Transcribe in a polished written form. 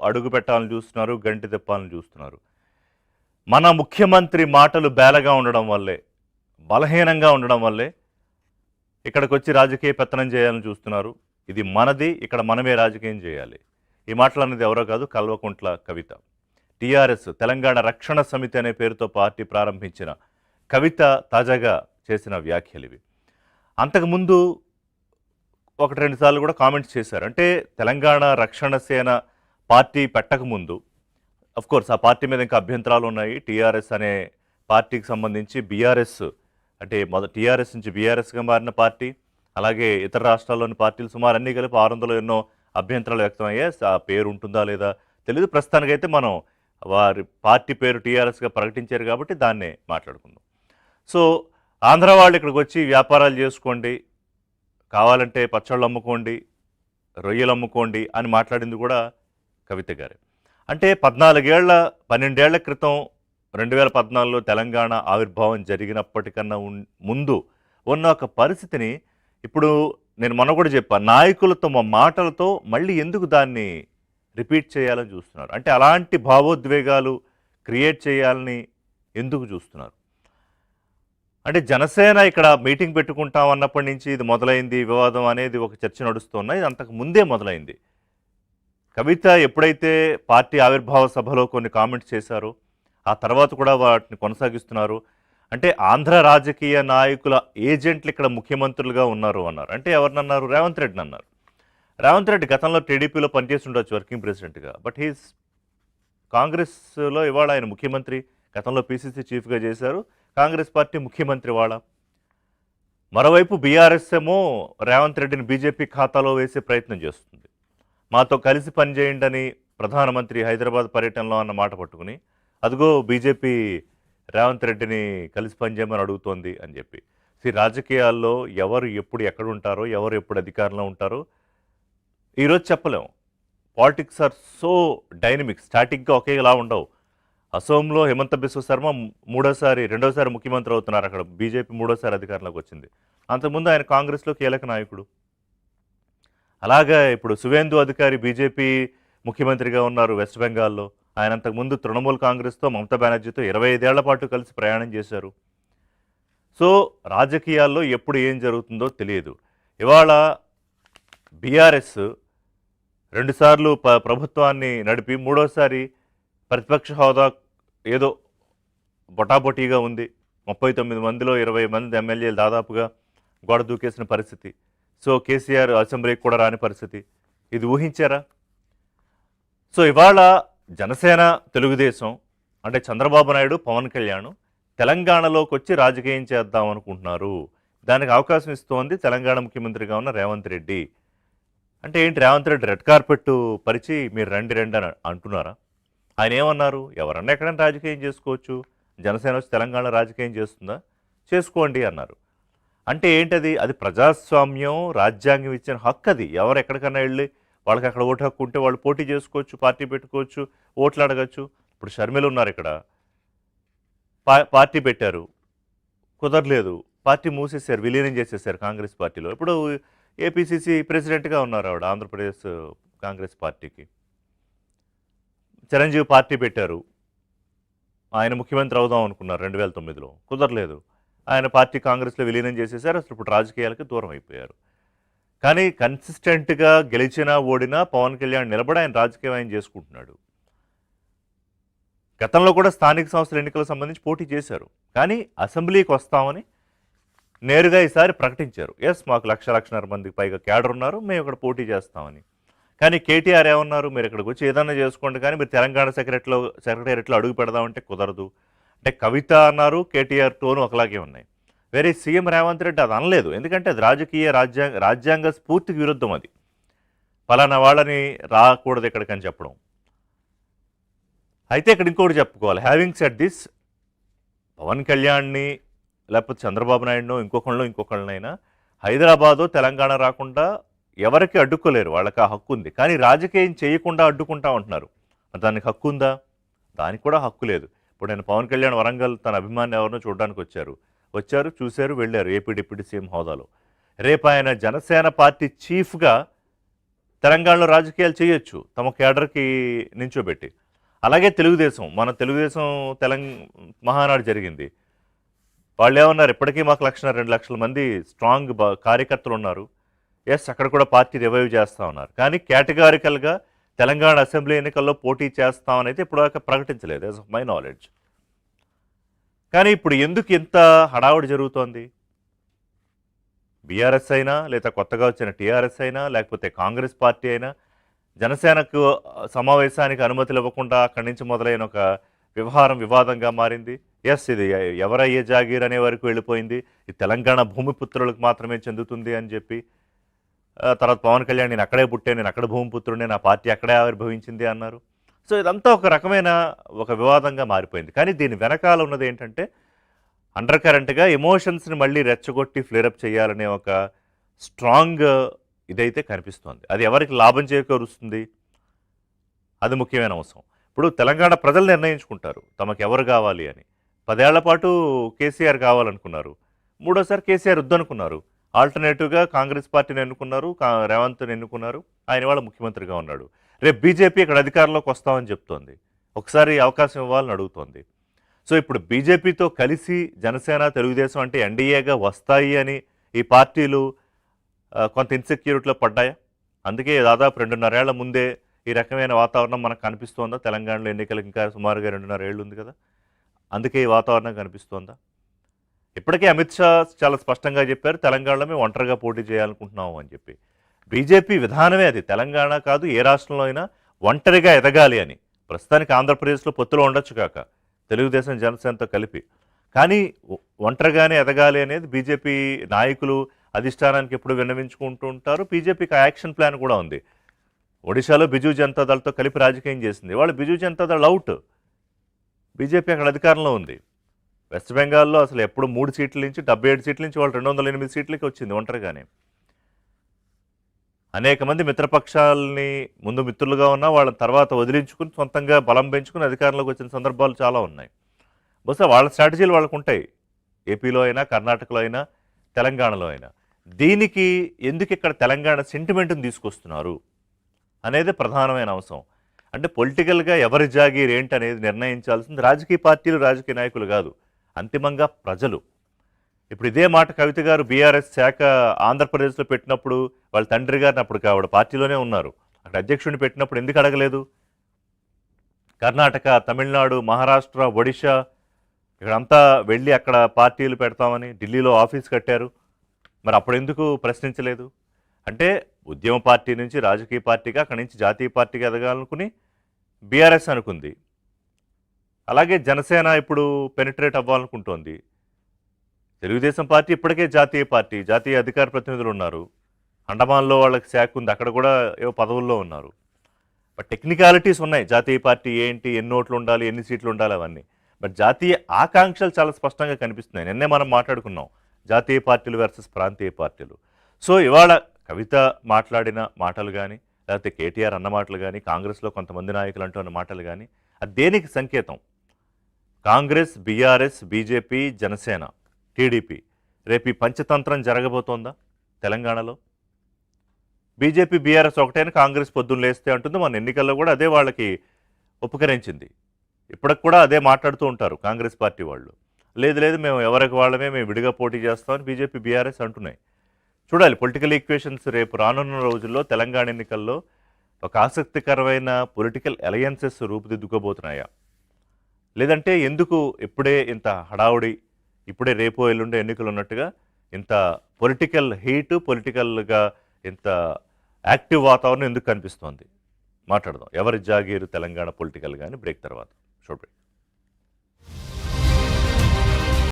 అడుగు పెట్టాలని చూస్తున్నారు, గంటి తిప్పాలని చూస్తున్నారు. మన ముఖ్యమంత్రి మాటలు బేలగా ఉండడం వల్లే, బలహీనంగా ఉండడం వల్లే ఇక్కడికి వచ్చి రాజకీయ పెత్తనం చేయాలని చూస్తున్నారు. ఇది మనది, ఇక్కడ మనమే రాజకీయం చేయాలి. ఈ మాటలు అనేది ఎవరో కాదు, కల్వకుంట్ల కవిత. టీఆర్ఎస్ తెలంగాణ రక్షణ సమితి అనే పేరుతో పార్టీ ప్రారంభించిన కవిత తాజాగా చేసిన వ్యాఖ్యలు ఇవి. అంతకుముందు ఒకటి రెండు సార్లు కూడా కామెంట్స్ చేశారు. అంటే తెలంగాణ రక్షణ సేన పార్టీ పెట్టకముందు కోర్స్ ఆ పార్టీ మీద ఇంకా అభ్యంతరాలు ఉన్నాయి. టీఆర్ఎస్ అనే పార్టీకి సంబంధించి బీఆర్ఎస్ అంటే టీఆర్ఎస్ నుంచి బీఆర్ఎస్గా మారిన పార్టీ, అలాగే ఇతర రాష్ట్రాల్లోని పార్టీలు సుమారు అన్నీ కలిపి 600 ఎన్నో అభ్యంతరాలు వ్యక్తమయ్యాయి. ఆ పేరు ఉంటుందా లేదా తెలియదు. ప్రస్తుతానికైతే మనం వారి పార్టీ పేరు టీఆర్ఎస్గా ప్రకటించారు కాబట్టి దాన్నే మాట్లాడుకుందాం. సో ఆంధ్ర వాళ్ళు ఇక్కడికి వచ్చి వ్యాపారాలు చేసుకోండి, కావాలంటే పచ్చళ్ళు అమ్ముకోండి, రొయ్యలు అమ్ముకోండి అని మాట్లాడింది కూడా కవిత గారే. అంటే 12 ఏళ్ల క్రితం 2014లో తెలంగాణ ఆవిర్భావం జరిగినప్పటికన్నా ముందు ఉన్న ఒక పరిస్థితిని ఇప్పుడు నేను మొన్న కూడా చెప్పాను, నాయకులతో మాటలతో మళ్ళీ ఎందుకు దాన్ని రిపీట్ చేయాలని చూస్తున్నారు. అంటే అలాంటి భావోద్వేగాలు క్రియేట్ చేయాలని ఎందుకు చూస్తున్నారు. అంటే జనసేన ఇక్కడ మీటింగ్ పెట్టుకుంటాం అన్నప్పటి నుంచి ఇది మొదలైంది, వివాదం అనేది ఒక చర్చ నడుస్తున్నా. ఇది అంతకు ముందే మొదలైంది. కవిత ఎప్పుడైతే పార్టీ ఆవిర్భావ సభలో కొన్ని కామెంట్స్ చేశారో ఆ తర్వాత కూడా వాటిని కొనసాగిస్తున్నారు. అంటే ఆంధ్ర రాజకీయ నాయకుల ఏజెంట్లు ఇక్కడ ముఖ్యమంత్రులుగా ఉన్నారు అన్నారు. అంటే ఎవరినన్నారు? రేవంత్ రెడ్డిని అన్నారు. రేవంత్ రెడ్డి గతంలో టీడీపీలో పనిచేసి ఉండొచ్చు వర్కింగ్ ప్రెసిడెంట్గా, బట్ హీస్ కాంగ్రెస్లో ఇవాళ ఆయన ముఖ్యమంత్రి. గతంలో పీసీసీ చీఫ్గా చేశారు. కాంగ్రెస్ పార్టీ ముఖ్యమంత్రి వాళ్ళ. మరోవైపు బీఆర్ఎస్ ఏమో రేవంత్ రెడ్డిని బీజేపీ ఖాతాలో వేసే ప్రయత్నం చేస్తుంది. మాతో కలిసి పనిచేయండి అని ప్రధానమంత్రి హైదరాబాద్ పర్యటనలో అన్న మాట పట్టుకుని అదిగో బీజేపీ రేవంత్ రెడ్డిని కలిసి పనిచేయమని అడుగుతోంది అని చెప్పి. రాజకీయాల్లో ఎవరు ఎప్పుడు ఎక్కడ ఉంటారో, ఎవరు ఎప్పుడు అధికారంలో ఉంటారో ఈరోజు చెప్పలేము. పాలిటిక్స్ ఆర్ సో డైనమిక్, స్టాటిక్గా ఒకేలా ఉండవు. అసోంలో హిమంత బిశ్వ శర్మ రెండోసారి ముఖ్యమంత్రి అవుతున్నారు. అక్కడ బీజేపీ 3వ అధికారంలోకి వచ్చింది. అంతకుముందు ఆయన కాంగ్రెస్లో కీలక నాయకుడు. అలాగే ఇప్పుడు సువేందు అధికారి బీజేపీ ముఖ్యమంత్రిగా ఉన్నారు వెస్ట్ బెంగాల్లో. ఆయన అంతకుముందు తృణమూల్ కాంగ్రెస్తో మమతా బెనర్జీతో 25 ఏళ్ల పాటు కలిసి ప్రయాణం చేశారు. సో రాజకీయాల్లో ఎప్పుడు ఏం జరుగుతుందో తెలియదు. ఇవాళ బీఆర్ఎస్ 2 సార్లు ప్రభుత్వాన్ని నడిపి 3వసారి ప్రతిపక్ష హోదా ఏదో బొటాబొటీగా ఉంది. 39 మందిలో 20 మంది ఎమ్మెల్యేలు దాదాపుగా గోడ దూకేసిన పరిస్థితి. సో కేసీఆర్ అసెంబ్లీకి కూడా రాని పరిస్థితి. ఇది ఊహించారా? సో ఇవాళ జనసేన, తెలుగుదేశం అంటే చంద్రబాబు నాయుడు, పవన్ కళ్యాణ్ తెలంగాణలోకి వచ్చి రాజకీయం చేద్దాం అనుకుంటున్నారు. దానికి అవకాశం ఇస్తోంది తెలంగాణ ముఖ్యమంత్రిగా ఉన్న రేవంత్ రెడ్డి. అంటే ఏంటి, రేవంత్ రెడ్డి రెడ్ కార్పెట్ పరిచి మీరు రండి అని అంటున్నారా? ఆయన ఏమన్నారు? ఎవరన్నా ఎక్కడైనా రాజకీయం చేసుకోవచ్చు, జనసేన వచ్చి తెలంగాణ రాజకీయం చేస్తుందా? చేసుకోండి అన్నారు. అంటే ఏంటది? అది ప్రజాస్వామ్యం, రాజ్యాంగం ఇచ్చిన హక్కు. అది ఎవరు ఎక్కడికన్నా వెళ్ళి వాళ్ళకి అక్కడ ఓటు హక్కు ఉంటే వాళ్ళు పోటీ చేసుకోవచ్చు, పార్టీ పెట్టుకోవచ్చు, ఓట్లు అడగచ్చు. ఇప్పుడు షర్మిల ఉన్నారు ఇక్కడ, పార్టీ పెట్టారు, కుదరలేదు, పార్టీ మూసేశారు, విలీనం చేసేసారు కాంగ్రెస్ పార్టీలో. ఇప్పుడు ఏపీసీసీ ప్రెసిడెంట్గా ఉన్నారు ఆవిడ ఆంధ్రప్రదేశ్ కాంగ్రెస్ పార్టీకి. చిరంజీవి పార్టీ పెట్టారు, ఆయన ముఖ్యమంత్రి అవుదాం అనుకున్నారు 2009లో, కుదరలేదు. ఆయన పార్టీ కాంగ్రెస్లో విలీనం చేసేసారు. అసలు ఇప్పుడు రాజకీయాలకి దూరం అయిపోయారు. కానీ కన్సిస్టెంట్గా గెలిచినా ఓడినా పవన్ కళ్యాణ్ నిలబడి ఆయన రాజకీయం ఆయన చేసుకుంటున్నాడు. గతంలో కూడా స్థానిక సంస్థల ఎన్నికలకు సంబంధించి పోటీ చేశారు. కానీ అసెంబ్లీకి వస్తామని నేరుగా ఈసారి ప్రకటించారు. ఎస్, మాకు 1,00,000 మందికి పైగా క్యాడర్ ఉన్నారు, మేము ఇక్కడ పోటీ చేస్తామని. కానీ కేటీఆర్ ఏమన్నారు? మీరు ఇక్కడికి వచ్చి ఏదన్నా చేసుకోండి, కానీ మీరు తెలంగాణ సెక్రటేరియట్లో అడుగు పెడదామంటే కుదరదు. అంటే కవిత అన్నారు, కేటీఆర్ టోను ఒకలాగే ఉన్నాయి. వేరే సీఎం రేవంత్ రెడ్డి అది అనలేదు. ఎందుకంటే అది రాజ్యాంగ స్ఫూర్తికి విరుద్ధం. అది ఫలానా వాళ్ళని రాకూడదు ఇక్కడికని చెప్పడం. అయితే ఇక్కడ ఇంకోటి చెప్పుకోవాలి. హ్యావింగ్ సెడ్ దిస్, పవన్ కళ్యాణ్ని లేకపోతే చంద్రబాబు నాయుడునో ఇంకొకళ్ళనైనా హైదరాబాదో తెలంగాణ రాకుండా ఎవరికి అడ్డుకోలేరు, వాళ్ళకి ఆ హక్కు ఉంది. కానీ రాజకీయం చేయకుండా అడ్డుకుంటా ఉంటున్నారు. దానికి హక్కు ఉందా? దానికి కూడా హక్కు లేదు. ఇప్పుడు నేను పవన్ కళ్యాణ్ వరంగల్ తన అభిమాని ఎవరినో చూడడానికి వచ్చారు, చూశారు, వెళ్ళారు ఏపీ డిప్యూటీ సీఎం హోదాలో. రేపు ఆయన జనసేన పార్టీ చీఫ్గా తెలంగాణలో రాజకీయాలు చేయొచ్చు తమ కేడర్కి నించోబెట్టి. అలాగే తెలుగుదేశం, మన తెలుగుదేశం మహానాడు జరిగింది. వాళ్ళు ఏమన్నారు, ఇప్పటికీ మాకు 1,2,00,000 మంది స్ట్రాంగ్ కార్యకర్తలు ఉన్నారు. ఎస్, అక్కడ కూడా పార్టీ రివైవ్ చేస్తా ఉన్నారు. కానీ కేటగారికల్గా తెలంగాణ అసెంబ్లీ ఎన్నికల్లో పోటీ చేస్తామని అయితే ఇప్పుడు దాకా ప్రకటించలేదు, యాజ్ ఆఫ్ మై నాలెడ్జ్. కానీ ఇప్పుడు ఎందుకు ఇంత హడావుడి జరుగుతోంది? బీఆర్ఎస్ అయినా, లేదా కొత్తగా వచ్చిన టీఆర్ఎస్ అయినా, లేకపోతే కాంగ్రెస్ పార్టీ అయినా జనసేనకు సమావేశానికి అనుమతులు ఇవ్వకుండా అక్కడి నుంచి మొదలైన ఒక వ్యవహారం వివాదంగా మారింది. ఎస్, ఇది ఎవరయ్యే జాగీర్ అనే వరకు వెళ్ళిపోయింది. ఇది తెలంగాణ భూమిపుత్రులకు మాత్రమే చెందుతుంది అని చెప్పి తర్వాత పవన్ కళ్యాణ్ నేను అక్కడే పుట్టే, నేను అక్కడ భూమిపుత్రుడిని, నా పార్టీ అక్కడే ఆవిర్భవించింది అన్నారు. సో ఇదంతా ఒక రకమైన ఒక వివాదంగా మారిపోయింది. కానీ దీని వెనకాల ఉన్నది ఏంటంటే అండర్ కరెంట్గా ఎమోషన్స్ని మళ్ళీ రెచ్చగొట్టి ఫ్లేరప్ చేయాలనే ఒక స్ట్రాంగ్ ఇదైతే కనిపిస్తోంది. అది ఎవరికి లాభం చేకూరుస్తుంది, అది ముఖ్యమైన అంశం. ఇప్పుడు తెలంగాణ ప్రజలు నిర్ణయించుకుంటారు తమకు ఎవరు కావాలి అని. 10 ఏళ్ల పాటు కేసీఆర్ కావాలనుకున్నారు, మూడోసారి కేసీఆర్ వద్దనుకున్నారు. ఆల్టర్నేటివ్గా కాంగ్రెస్ పార్టీని ఎన్నుకున్నారు, రేవంత్ని ఎన్నుకున్నారు. ఆయన వాళ్ళ ముఖ్యమంత్రిగా ఉన్నాడు. రేపు బీజేపీ ఇక్కడ అధికారంలోకి వస్తామని చెప్తోంది, ఒకసారి అవకాశం ఇవ్వాలని అడుగుతోంది. సో ఇప్పుడు బీజేపీతో కలిసి జనసేన, తెలుగుదేశం అంటే ఎన్డీఏగా వస్తాయి అని ఈ పార్టీలు కొంత ఇన్సెక్యూరిటీలో పడ్డాయా? అందుకే దాదాపు 2.5 ఏళ్ల ముందే ఈ రకమైన వాతావరణం మనకు కనిపిస్తోందా? తెలంగాణలో ఎన్నికలకు ఇంకా సుమారుగా 2.5 ఏళ్ళు ఉంది కదా, అందుకే ఈ వాతావరణం కనిపిస్తోందా? ఇప్పటికే అమిత్ షా చాలా స్పష్టంగా చెప్పారు, తెలంగాణలో మేము ఒంటరిగా పోటీ చేయాలనుకుంటున్నాము అని చెప్పి. బీజేపీ విధానమే అది, తెలంగాణ కాదు ఏ రాష్ట్రంలో అయినా ఒంటరిగా ఎదగాలి అని. ప్రస్తుతానికి ఆంధ్రప్రదేశ్లో పొత్తులో ఉండొచ్చు కాక తెలుగుదేశం జనసేనతో కలిపి, కానీ ఒంటరిగానే ఎదగాలి అనేది బీజేపీ నాయకులు అధిష్టానానికి ఎప్పుడు విన్నవించుకుంటూ ఉంటారు. బీజేపీకి యాక్షన్ ప్లాన్ కూడా ఉంది. ఒడిశాలో బిజు జనతాదళ్తో కలిపి రాజకీయం చేసింది, వాళ్ళు బిజు జనతాదళ్ అవుట్, బీజేపీ అక్కడ అధికారంలో ఉంది. వెస్ట్ బెంగాల్లో అసలు ఎప్పుడు 3 సీట్ల నుంచి 77 సీట్ల నుంచి వాళ్ళు 208 సీట్లకి వచ్చింది ఒంటరిగానే. అనేక మంది మిత్రపక్షాలని ముందు మిత్రులుగా ఉన్నా వాళ్ళ తర్వాత వదిలించుకుని సొంతంగా బలం పెంచుకుని అధికారంలోకి వచ్చిన సందర్భాలు చాలా ఉన్నాయి. బహుశా వాళ్ళ స్ట్రాటజీలు వాళ్ళకు ఉంటాయి, ఏపీలో అయినా, కర్ణాటకలో అయినా, తెలంగాణలో అయినా. దీనికి ఎందుకు ఇక్కడ తెలంగాణ సెంటిమెంట్ని తీసుకొస్తున్నారు అనేది ప్రధానమైన అంశం. అంటే పొలిటికల్గా ఎవరి జాగీర్ ఏంటి అనేది నిర్ణయించాల్సింది రాజకీయ పార్టీలు, రాజకీయ నాయకులు కాదు, అంతిమంగా ప్రజలు. ఇప్పుడు ఇదే మాట కవిత గారు బీఆర్ఎస్ శాఖ ఆంధ్రప్రదేశ్లో పెట్టినప్పుడు వాళ్ళ తండ్రి గారిని, అప్పుడు ఆవిడ పార్టీలోనే ఉన్నారు, అక్కడ అధ్యక్షుడిని పెట్టినప్పుడు ఎందుకు అడగలేదు? కర్ణాటక, తమిళనాడు, మహారాష్ట్ర, ఒడిశా ఇక్కడంతా వెళ్ళి అక్కడ పార్టీలు పెడతామని ఢిల్లీలో ఆఫీస్ కట్టారు, మరి అప్పుడు ఎందుకు ప్రశ్నించలేదు? అంటే ఉద్యమ పార్టీ నుంచి రాజకీయ పార్టీగా, అక్కడి నుంచి జాతీయ పార్టీగా ఎదగాలనుకుని బీఆర్ఎస్ అనుకుంది. అలాగే జనసేన ఇప్పుడు పెనిట్రేట్ అవ్వాలనుకుంటోంది. తెలుగుదేశం పార్టీ ఇప్పటికే జాతీయ పార్టీ, జాతీయ అధికార ప్రతినిధులు ఉన్నారు. అండమాన్లో వాళ్ళకి శాఖ ఉంది, అక్కడ కూడా ఏవో పదవుల్లో ఉన్నారు. బట్ టెక్నికాలిటీస్ ఉన్నాయి, జాతీయ పార్టీ ఏంటి, ఎన్ని ఓట్లు ఉండాలి, ఎన్ని సీట్లు ఉండాలి, అవన్నీ. బట్ జాతీయ ఆకాంక్షలు చాలా స్పష్టంగా కనిపిస్తున్నాయి. నిన్నే మనం మాట్లాడుకున్నాం జాతీయ పార్టీలు వర్సెస్ ప్రాంతీయ పార్టీలు. సో ఇవాళ కవిత మాట్లాడిన మాటలు కానీ, లేకపోతే కేటీఆర్ అన్న మాటలు కానీ, కాంగ్రెస్లో కొంతమంది నాయకులు అంటున్న మాటలు కానీ, అది దేనికి సంకేతం? Congress, BRS, BJP, Janasena, TDP రేపు ఈ పంచతంత్రం జరగబోతోందా తెలంగాణలో? బీజేపీ, బీఆర్ఎస్ ఒకటైనా కాంగ్రెస్ పొద్దున్న లేస్తే అంటుంది, మన ఎన్నికల్లో కూడా అదే వాళ్ళకి ఉపకరించింది. ఇప్పటికి కూడా అదే మాట్లాడుతూ ఉంటారు కాంగ్రెస్ పార్టీ వాళ్ళు. లేదు లేదు మేము ఎవరికి వాళ్ళమే, మేము విడిగా పోటీ చేస్తామని బీజేపీ, బీఆర్ఎస్ అంటున్నాయి. చూడాలి పొలిటికల్ ఈక్వేషన్స్ రేపు రానున్న రోజుల్లో తెలంగాణ ఎన్నికల్లో ఒక ఆసక్తికరమైన పొలిటికల్ అలయన్సెస్ రూపుదిద్దుకోబోతున్నాయా, లేదంటే ఎందుకు ఇప్పుడే ఇంత హడావుడి, ఇప్పుడే రేపో ఎల్లుండే ఎన్నికలు ఉన్నట్టుగా ఇంత పొలిటికల్ హీటు, పొలిటికల్గా ఇంత యాక్టివ్ వాతావరణం ఎందుకు కనిపిస్తోంది? మాట్లాడదాం ఎవరి జాగీరు తెలంగాణ పొలిటికల్ కానీ బ్రేక్ తర్వాత. Short break.